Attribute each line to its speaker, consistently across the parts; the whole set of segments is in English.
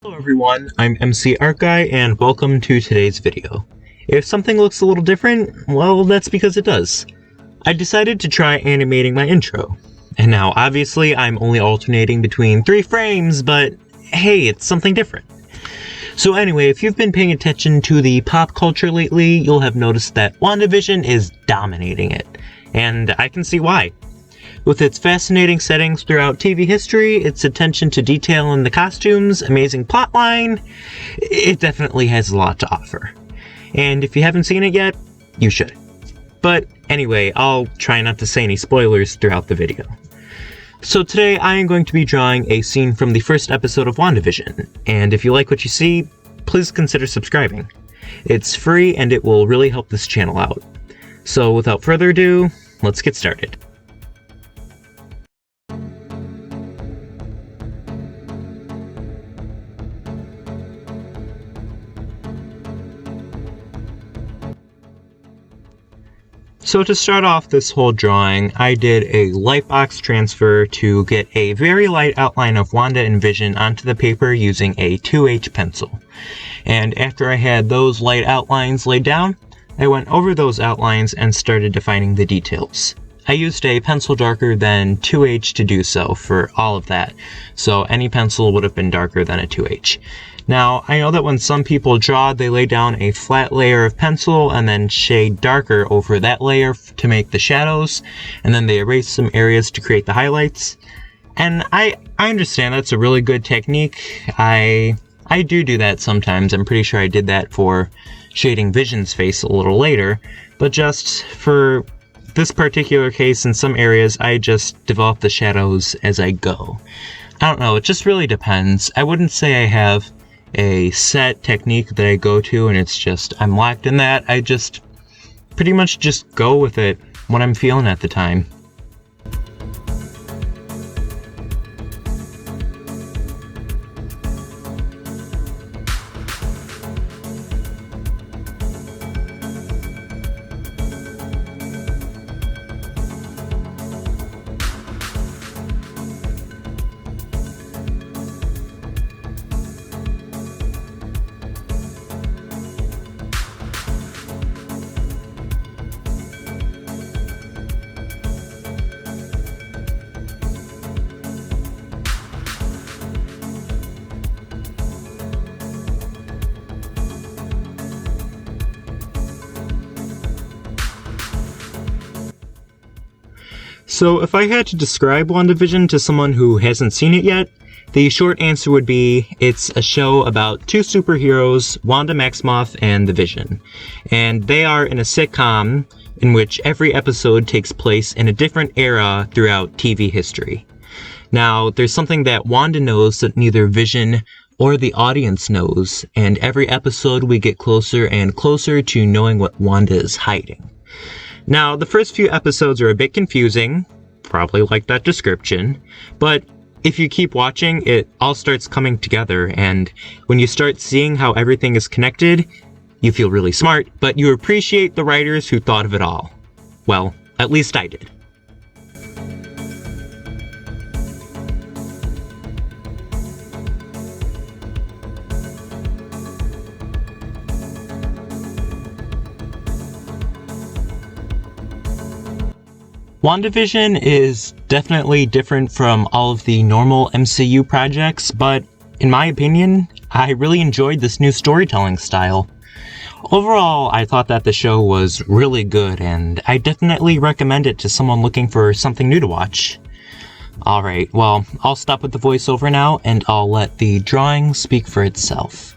Speaker 1: Hello everyone, I'm MC Art Guy and welcome to today's video. If something looks a little different, well that's because it does. I decided to try animating my intro. And now obviously I'm only alternating between 3 frames, but hey, it's something different. So anyway, if you've been paying attention to the pop culture lately, you'll have noticed that WandaVision is dominating it. And I can see why. With its fascinating settings throughout TV history, its attention to detail in the costumes, amazing plotline, it definitely has a lot to offer. And if you haven't seen it yet, you should. But anyway, I'll try not to say any spoilers throughout the video. So today I am going to be drawing a scene from the first episode of WandaVision, and if you like what you see, please consider subscribing. It's free and it will really help this channel out. So without further ado, let's get started. So to start off this whole drawing, I did a lightbox transfer to get a very light outline of Wanda and Vision onto the paper using a 2H pencil. And after I had those light outlines laid down, I went over those outlines and started defining the details. I used a pencil darker than 2H to do so for all of that, so any pencil would have been darker than a 2H. Now, I know that when some people draw, they lay down a flat layer of pencil and then shade darker over that layer to make the shadows, and then they erase some areas to create the highlights. And I understand that's a really good technique. I do that sometimes. I'm pretty sure I did that for shading Vision's face a little later, but just for this particular case, in some areas, I just develop the shadows as I go. I don't know, it just really depends. I wouldn't say I have a set technique that I go to and it's just I'm locked in that. I just pretty much just go with it what I'm feeling at the time. So if I had to describe WandaVision to someone who hasn't seen it yet, the short answer would be it's a show about 2 superheroes, Wanda Maximoff and the Vision. And they are in a sitcom in which every episode takes place in a different era throughout TV history. Now, there's something that Wanda knows that neither Vision or the audience knows, and every episode we get closer and closer to knowing what Wanda is hiding. Now, the first few episodes are a bit confusing, probably like that description, but if you keep watching, it all starts coming together, and when you start seeing how everything is connected, you feel really smart, but you appreciate the writers who thought of it all. Well, at least I did. WandaVision is definitely different from all of the normal MCU projects, but in my opinion, I really enjoyed this new storytelling style. Overall, I thought that the show was really good, and I definitely recommend it to someone looking for something new to watch. Alright, well, I'll stop with the voiceover now, and I'll let the drawing speak for itself.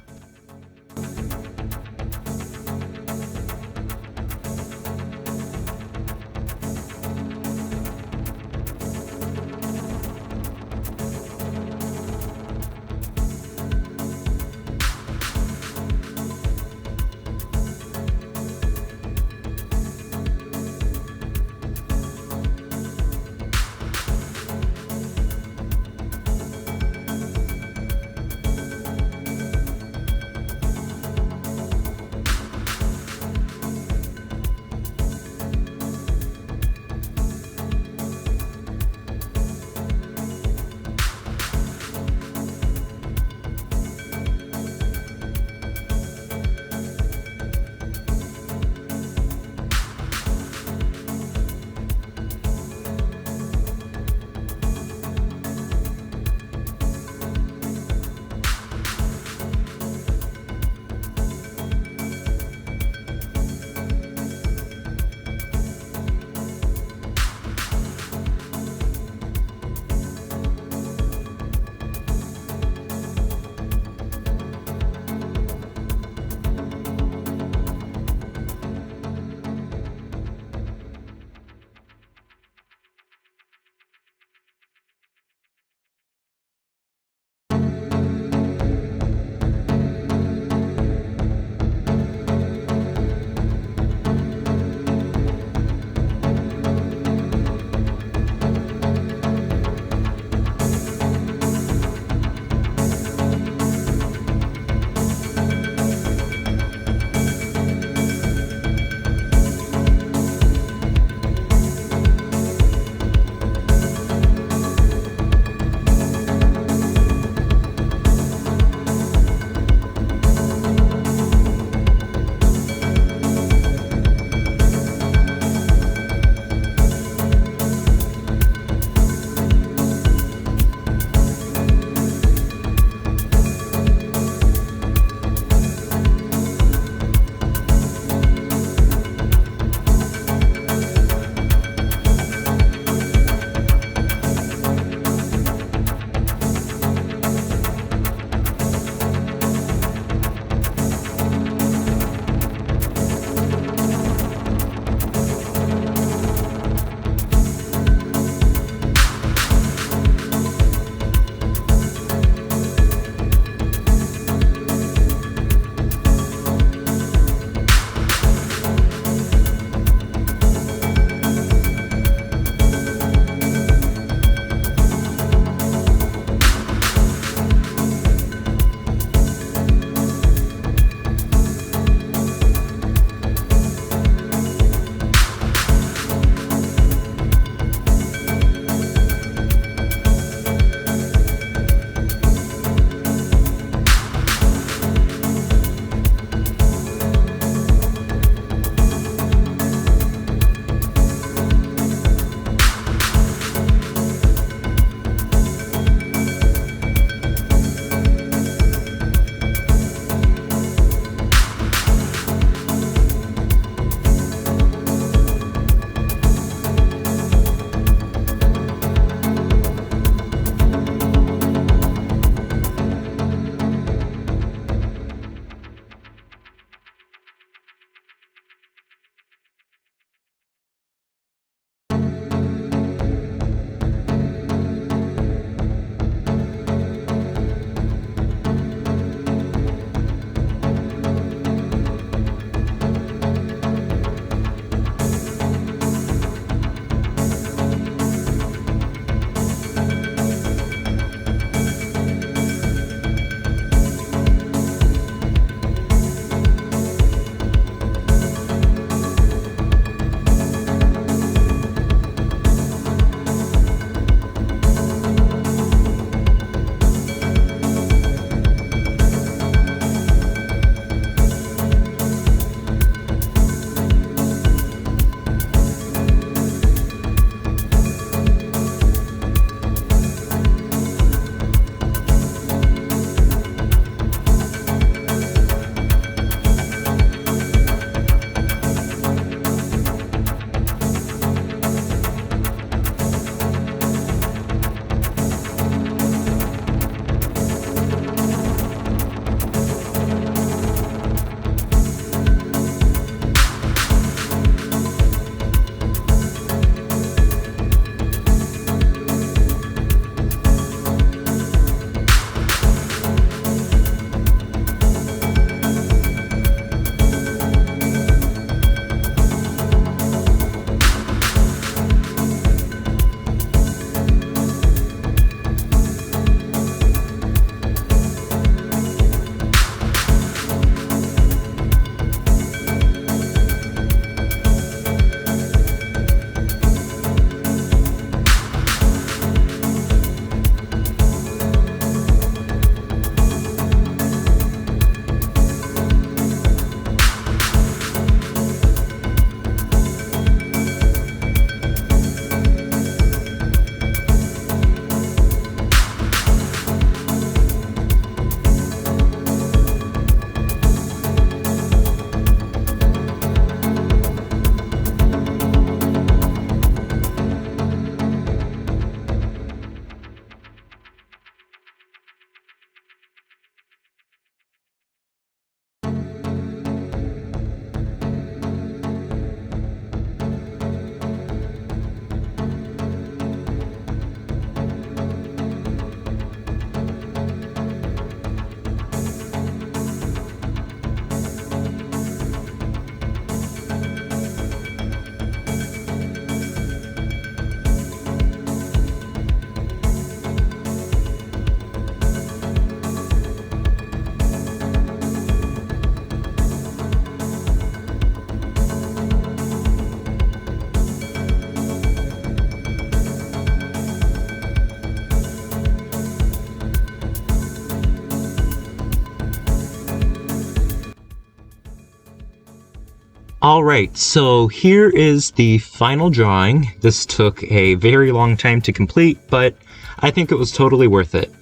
Speaker 1: Alright, so here is the final drawing. This took a very long time to complete, but I think it was totally worth it.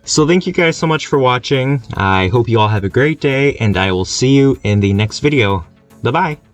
Speaker 1: So thank you guys so much for watching. I hope you all have a great day, and I will see you in the next video. Bye-bye!